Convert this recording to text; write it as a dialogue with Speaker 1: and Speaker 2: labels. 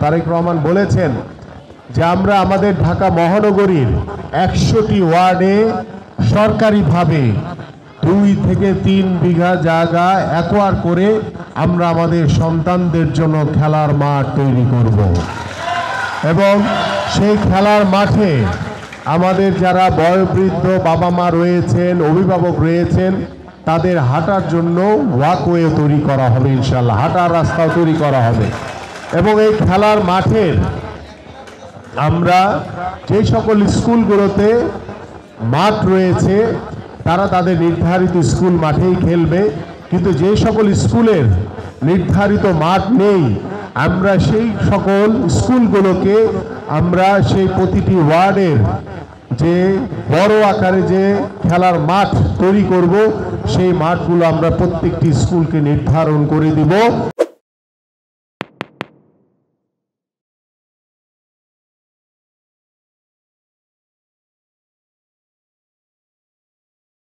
Speaker 1: তারেক রহমান বলেছেন যে আমরা আমাদের ঢাকা মহানগরীর 100টি ওয়ার্ডে সরকারিভাবে 2 থেকে 3 বিঘা জায়গা অ্যাকোয়ার করে আমরা আমাদের সন্তানদের জন্য খেলার মাঠ তৈরি করব এবং সেই খেলার মাঠে আমাদের যারা বয়োবৃদ্ধ বাবা মা রয়েছেন, অভিভাবক রয়েছেন, তাদের হাঁটার জন্য ওয়াকওয়ে তৈরি করা হবে, ইনশাআল্লাহ হাঁটার রাস্তাও তৈরি করা হবে। এবং এই খেলার মাঠের আমরা যে সকল স্কুলগুলোতে মাঠ রয়েছে তারা তাদের নির্ধারিত স্কুল মাঠেই খেলবে, কিন্তু যে সকল স্কুলের নির্ধারিত মাঠ নেই আমরা সেই সকল স্কুলগুলোকে আমরা সেই প্রতিটি ওয়ার্ডের যে বড় আকারে যে খেলার মাঠ তৈরি করব সেই মাঠগুলো আমরা প্রত্যেকটি স্কুলকে নির্ধারণ করে দিব